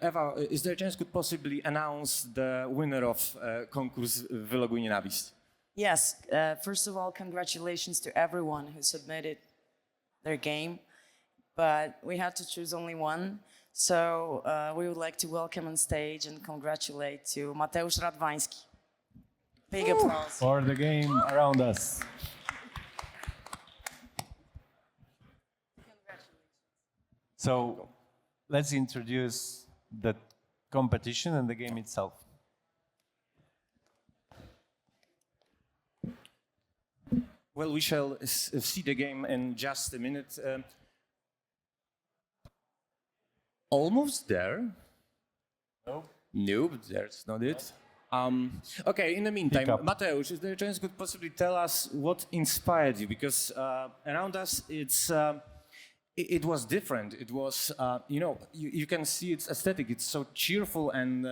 Eva, is there a chance could possibly announce the winner of konkurs Wyloguj Nienawiść? Yes, first of all, congratulations to everyone who submitted their game, but we had to choose only one. So we would like to welcome on stage and congratulate to Mateusz Radwański. Big applause. For the game around us. So let's introduce the competition and the game itself. Well, we shall see the game in just a minute. Almost there. Nope, that's not it. Okay, in the meantime, Mateusz, is there a chance you could possibly tell us what inspired you? Because around us, it was different. It was, you can see its aesthetic. It's so cheerful and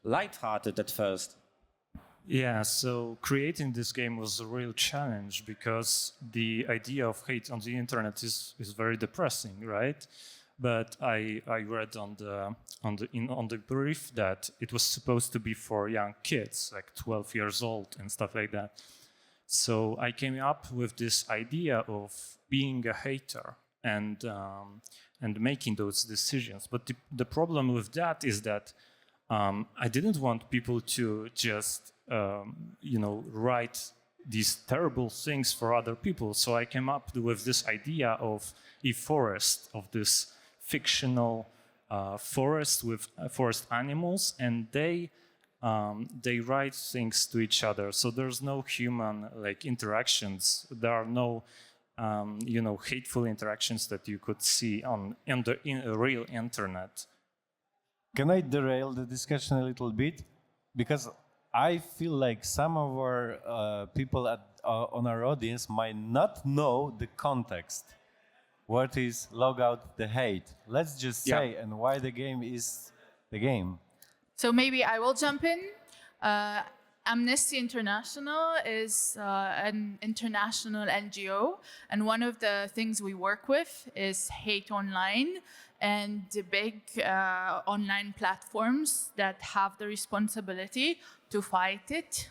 lighthearted at first. Yeah, so creating this game was a real challenge because the idea of hate on the internet is very depressing, right? But I read on the brief that it was supposed to be for young kids, like 12 years old and stuff like that. So I came up with this idea of being a hater and making those decisions. But the problem with that is that I didn't want people to just write these terrible things for other people. So I came up with this idea of a forest, of this fictional forest with forest animals, and they write things to each other. So there's no human interactions. There are no hateful interactions that you could see on the real internet. Can I derail the discussion a little bit? Because I feel like some of our people on our audience might not know the context. What is Log Out the Hate? Let's just say, and why the game is the game. So maybe I will jump in. Amnesty International is an international NGO, and one of the things we work with is hate online and the big online platforms that have the responsibility to fight it.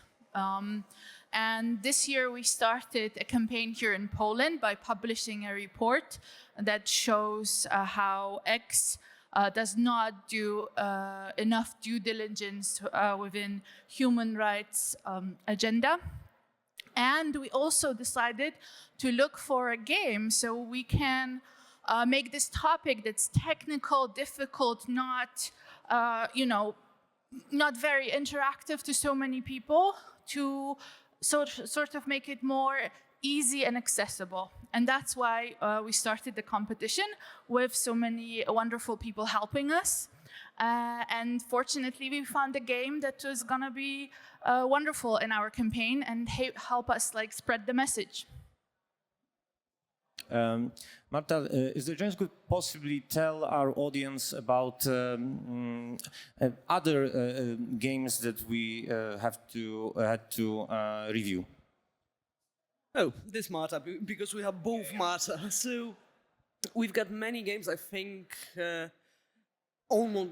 And this year we started a campaign here in Poland by publishing a report that shows how X does not do enough due diligence within human rights agenda. And we also decided to look for a game so we can make this topic that's technical, difficult, not very interactive to so many people, to sort of make it more easy and accessible. And that's why we started the competition with so many wonderful people helping us. And fortunately, we found a game that was going to be wonderful in our campaign and help us spread the message. Marta, is there a chance you could possibly tell our audience about other games that we had to review? Oh, this Marta, because we have both Marta. So we've got many games, I think, almost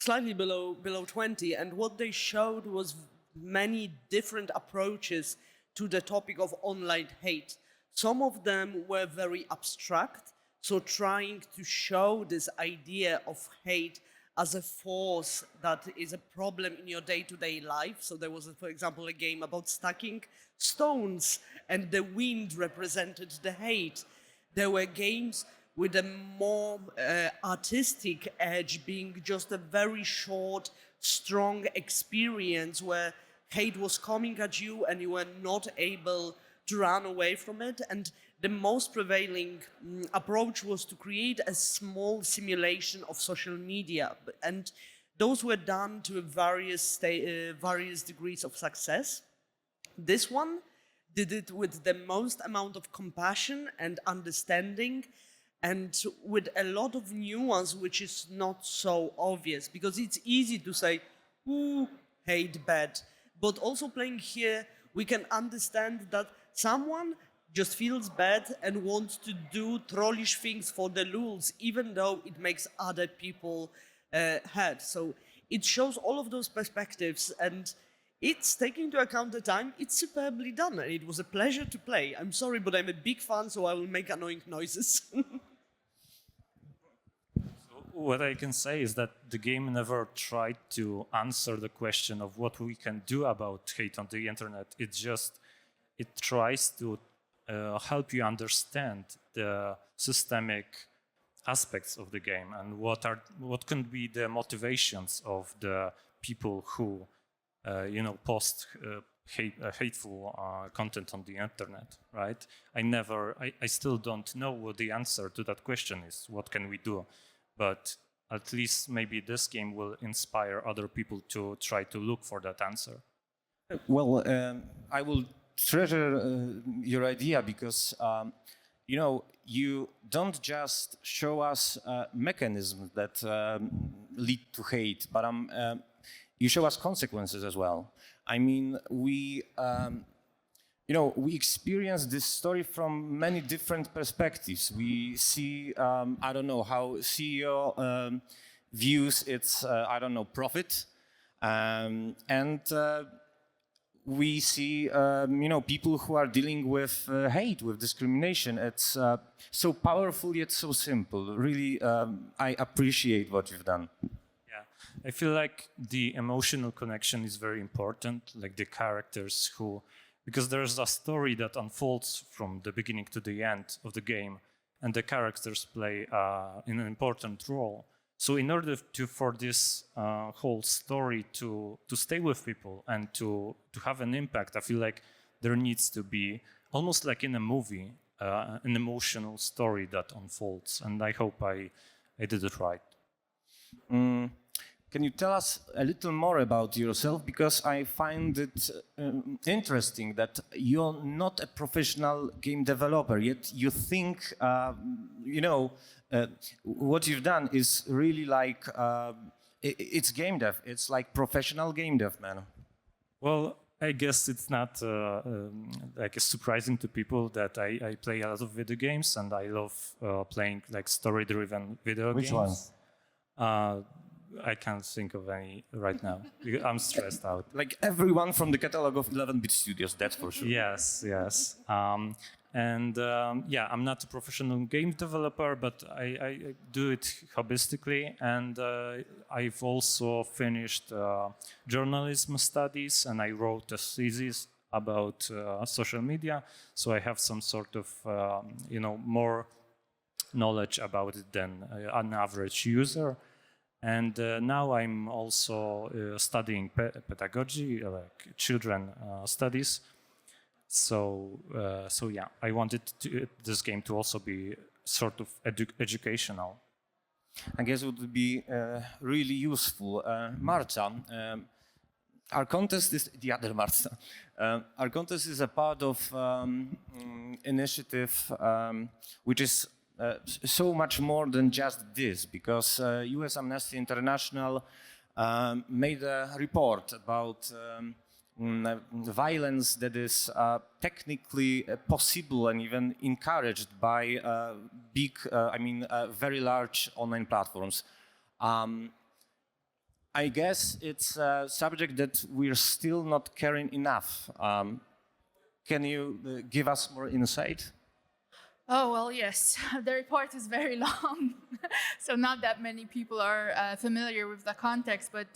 slightly below 20, and what they showed was many different approaches to the topic of online hate. Some of them were very abstract, so trying to show this idea of hate as a force that is a problem in your day-to-day life. So there was, for example, a game about stacking stones, and the wind represented the hate. There were games with a more artistic edge, being just a very short, strong experience where hate was coming at you and you were not able to run away from it. And the most prevailing approach was to create a small simulation of social media. And those were done to various degrees of success. This one did it with the most amount of compassion and understanding, and with a lot of nuance, which is not so obvious, because it's easy to say, ooh, hate bad. But also playing here, we can understand that someone just feels bad and wants to do trollish things for the lulz, even though it makes other people had. So it shows all of those perspectives, and it's taking into account the time. It's superbly done, and it was a pleasure to play. I'm sorry, but I'm a big fan, so I will make annoying noises. What I can say is that the game never tried to answer the question of what we can do about hate on the internet. It tries to help you understand the systemic aspects of the game and what can be the motivations of the people who post hateful content on the internet, right? I still don't know what the answer to that question is. What can we do? But at least maybe this game will inspire other people to try to look for that answer. Well, I will treasure your idea because, you don't just show us mechanisms that lead to hate, but you show us consequences as well. I mean, we experience this story from many different perspectives. We see, how CEO views its, profit. And we see, people who are dealing with hate, with discrimination. It's so powerful yet so simple. Really, I appreciate what you've done. I feel like the emotional connection is very important, like the characters because there's a story that unfolds from the beginning to the end of the game, and the characters play an important role. So in order for this whole story to stay with people and to have an impact, I feel like there needs to be, almost like in a movie, an emotional story that unfolds, and I hope I did it right. Can you tell us a little more about yourself? Because I find it interesting that you're not a professional game developer, yet you think, what you've done is really like, it's game dev. It's like professional game dev, man. Well, I guess it's not surprising to people that I play a lot of video games, and I love playing like story-driven video games. Which ones? I can't think of any right now. I'm stressed out. Like everyone from the catalog of 11-bit studios, that's for sure. Yes. I'm not a professional game developer, but I do it hobbystically. And I've also finished journalism studies, and I wrote a thesis about social media. So I have some sort of, more knowledge about it than an average user. And now I'm also studying pedagogy, like children studies. So I wanted this game to also be sort of educational. I guess it would be really useful. Marta, our contest is the other Marta. Our contest is a part of initiative which is so much more than just this, because US Amnesty International made a report about violence that is technically possible and even encouraged by very large online platforms. I guess it's a subject that we're still not caring enough. Can you give us more insight? Oh, well, yes. The report is very long, so not that many people are familiar with the context, but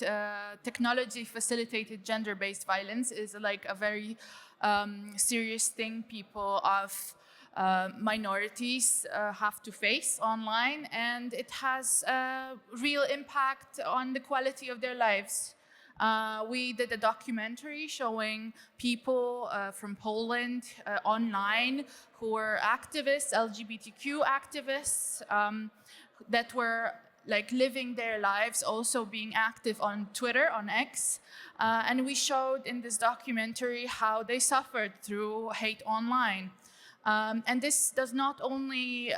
technology-facilitated gender-based violence is like a very serious thing people of minorities have to face online, and it has a real impact on the quality of their lives. We did a documentary showing people from Poland online who were activists, LGBTQ activists, that were like living their lives, also being active on Twitter, on X. And we showed in this documentary how they suffered through hate online. And this does not only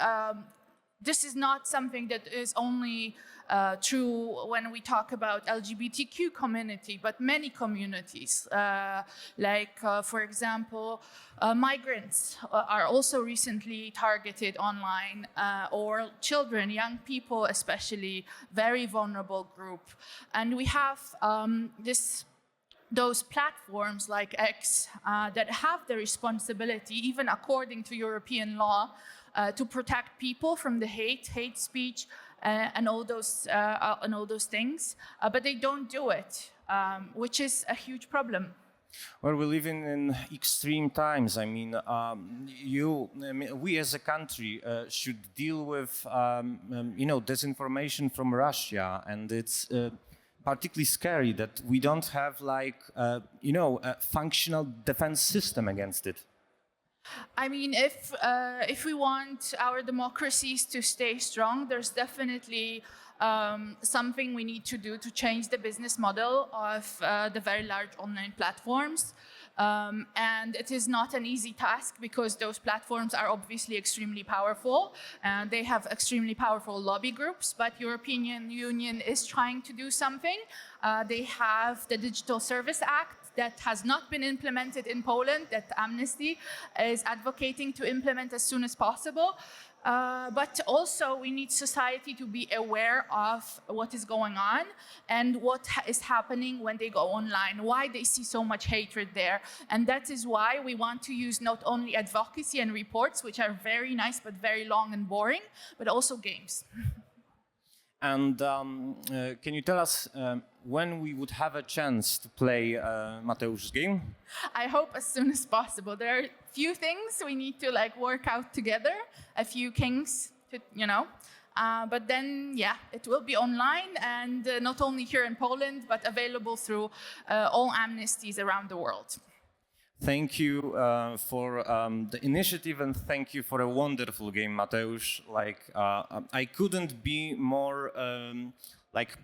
this is not something that is only true when we talk about LGBTQ community, but many communities. For example, migrants are also recently targeted online, or children, young people especially, very vulnerable group. And we have those platforms like X that have the responsibility, even according to European law, to protect people from the hate speech, and all those things, but they don't do it, which is a huge problem. Well, we live in extreme times. I mean, we as a country should deal with, disinformation from Russia, and it's particularly scary that we don't have a functional defense system against it. I mean, if we want our democracies to stay strong, there's definitely something we need to do to change the business model of the very large online platforms. And it is not an easy task because those platforms are obviously extremely powerful and they have extremely powerful lobby groups, but European Union is trying to do something. They have the Digital Service Act that has not been implemented in Poland, that Amnesty is advocating to implement as soon as possible. But also we need society to be aware of what is going on and what is happening when they go online, why they see so much hatred there. And that is why we want to use not only advocacy and reports, which are very nice but very long and boring, but also games. And can you tell us when we would have a chance to play Mateusz's game? I hope as soon as possible. There are a few things we need to work out together, a few kinks, but then, it will be online and not only here in Poland, but available through all amnesties around the world. Thank you for the initiative, and thank you for a wonderful game, Mateusz. I couldn't be more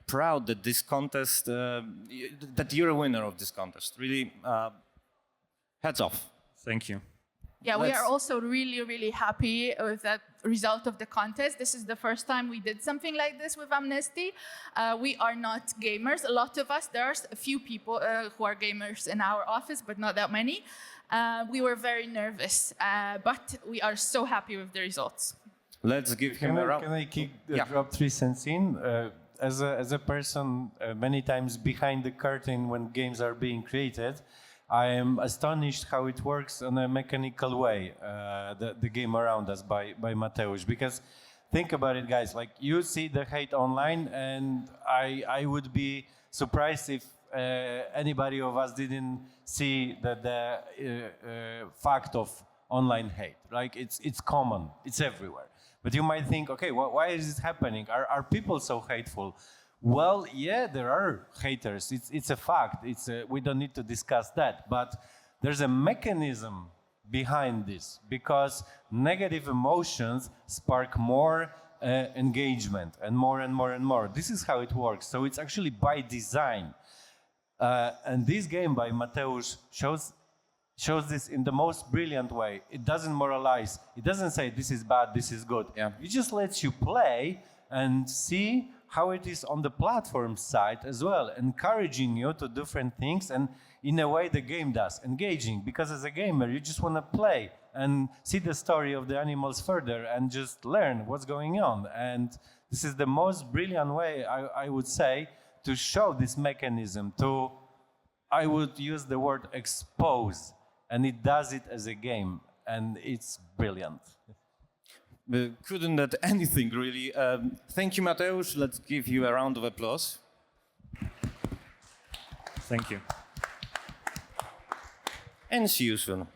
proud that this contest, that you're a winner of this contest. Really, hats off. Thank you. Yeah, we are also really, really happy with that result of the contest. This is the first time we did something like this with Amnesty. We are not gamers. A lot of us, there are a few people who are gamers in our office, but not that many. We were very nervous, but we are so happy with the results. Let's give him a round. Can I drop 3 cents in? As a person many times behind the curtain when games are being created, I am astonished how it works in a mechanical way, the game around us by Mateusz. Because think about it, guys, you see the hate online, and I would be surprised if anybody of us didn't see the fact of online hate. It's common, it's everywhere. But you might think, okay, why is this happening? Are people so hateful? Well, yeah, there are haters. It's a fact. We don't need to discuss that. But there's a mechanism behind this, because negative emotions spark more engagement and more and more and more. This is how it works. So it's actually by design. And this game by Mateusz shows this in the most brilliant way. It doesn't moralize. It doesn't say this is bad, this is good. Yeah. It just lets you play and see how it is on the platform side as well, encouraging you to different things, and in a way the game does, engaging, because as a gamer you just want to play and see the story of the animals further and just learn what's going on. And this is the most brilliant way, I would say, to show this mechanism, I would use the word expose, and it does it as a game, and it's brilliant. Couldn't add anything, really. Thank you, Mateusz. Let's give you a round of applause. Thank you. And see you soon.